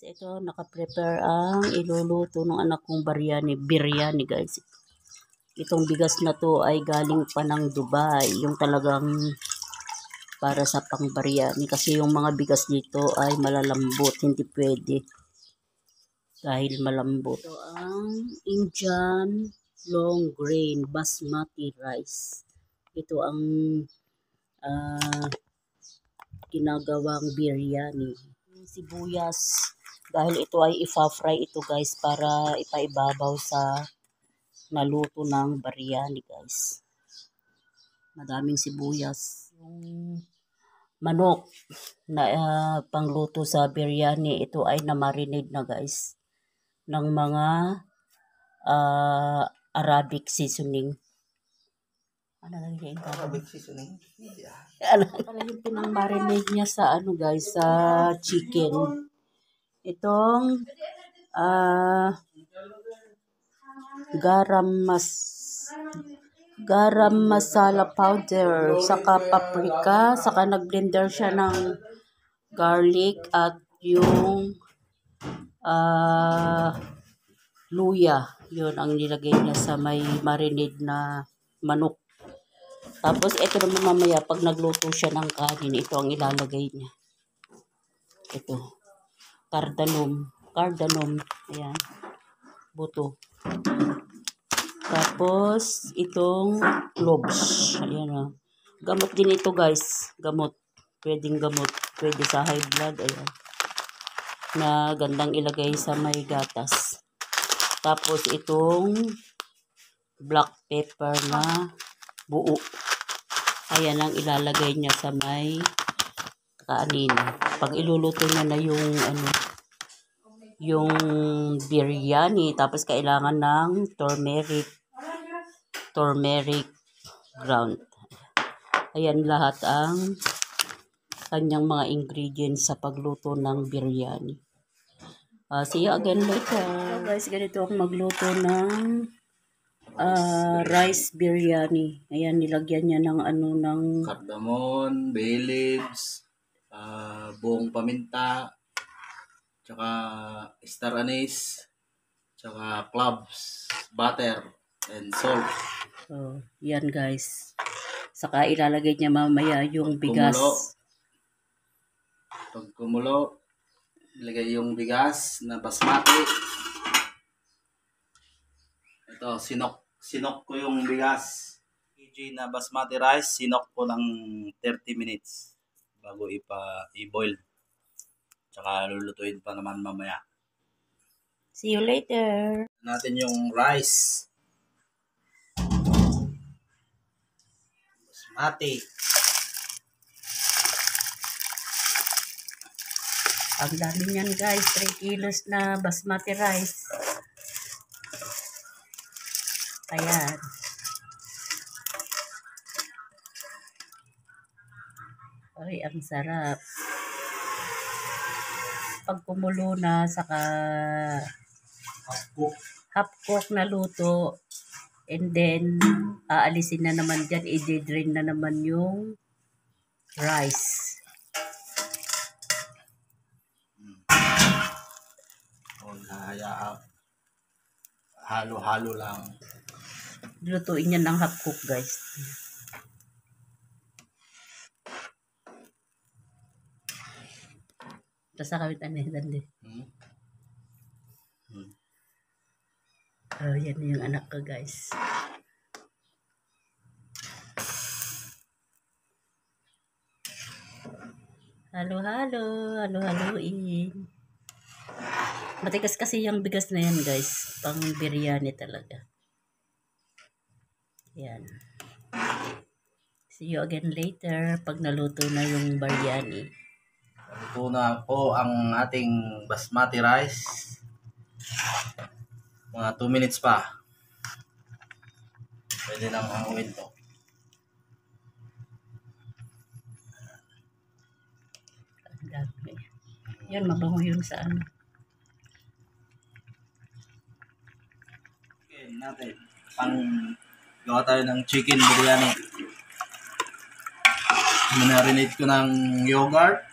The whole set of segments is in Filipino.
Ito, naka-prepare ang iluluto ng anak kong biryani guys. Itong bigas na to ay galing pa ng Dubai. Yung talagang para sa pang biryani. Kasi yung mga bigas dito ay malalambot. Hindi pwede. Dahil malambot. Ito ang Indian long grain basmati rice. Ito ang ginagawang biryani. Sibuyas. Dahil ito ay ipa-fry ito guys para ipaibabaw sa naluto ng biryani guys. Madaming sibuyas. Yung manok na pangluto sa biryani, ito ay na-marinate na guys ng mga Arabic seasoning. Ano lang yung Arabic seasoning? Ano pala yung pinang-marinate niya sa guys, sa chicken. Itong garam masala powder, saka paprika, saka nag-blender siya ng garlic at yung luya. Yun ang nilagay niya sa may marinade na manok. Tapos ito naman mamaya pag nagluto siya ng kanin, ito ang ilalagay niya. Ito. Cardamom. Ayan. Buto. Tapos, itong cloves. Ayan o. Gamot din ito guys. Gamot. Pwedeng gamot. Pwede sa high blood. Ayan. Na gandang ilagay sa may gatas. Tapos, itong black pepper na buo. Ayan ang ilalagay niya sa may kanin. Pag iluluto niya na yung biryani, tapos kailangan ng turmeric ground. Ayan lahat ang kanyang mga ingredients sa pagluto ng biryani. See you again later. So guys, ganito ako magluto ng rice biryani. Ayan, nilagyan niya ng ng cardamom, bay leaves, buong paminta, tsaka star anise, tsaka cloves, butter, and salt. So, yan guys. Saka ilalagay niya mamaya yung bigas. Pag kumulo, ilagay yung bigas na basmati. Ito, sinok ko yung bigas. kg na basmati rice, sinok ko ng 30 minutes bago i-boil. Tsaka lulutuin pa naman mamaya. See you later. Natin yung rice. Basmati. Ang dami niyan guys, 3 kilos na basmati rice. Ayan. Ay, ang sarap. Pag kumulo na, saka half cook na luto, and then aalisin na naman dyan, i-drain na naman yung rice. Halo-halo lang. Lutuin yan ng half cook guys. Tapos kawit dandi. Oh, yan yung anak ko guys. Halo-haloin. Matigas kasi yung bigas na yan guys. Pang biryani talaga. Yan. See you again later pag naluto na yung biryani. Luto na po ang ating basmati rice. Mga 2 minutes pa. Pwede nang hanguin to. Yan, mabango yun sa ano. Okay, natin. Gawa tayo ng chicken biryani. Marinate ko ng yogurt,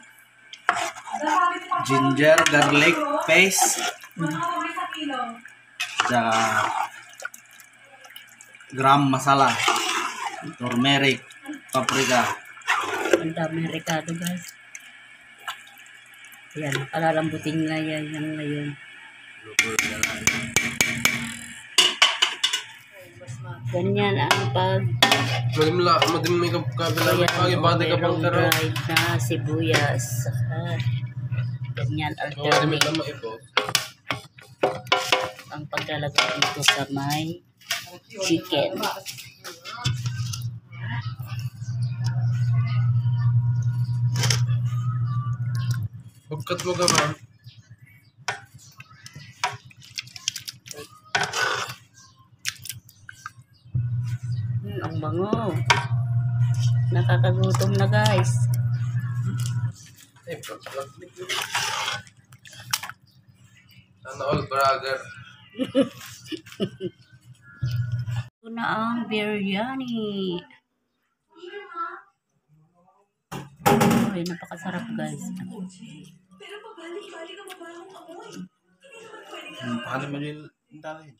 ginger, garlic paste, tsaka gram masala, turmeric, paprika. Ang dami rekado guys. Ayan, palalambutin na yan yung ngayon. Ganyan ang pag Madim may kabila ayan, pagi pati ka pang taro. dried na sibuyas. Ganyan alternate Lama ito. ang paglalagay dito sa may chicken. Pagkat mo ka man. Ang bango. Nakakagutom na guys. Sana all brother. Ito na ang biryani. Ay, napakasarap guys. Paano mo yung dalahin?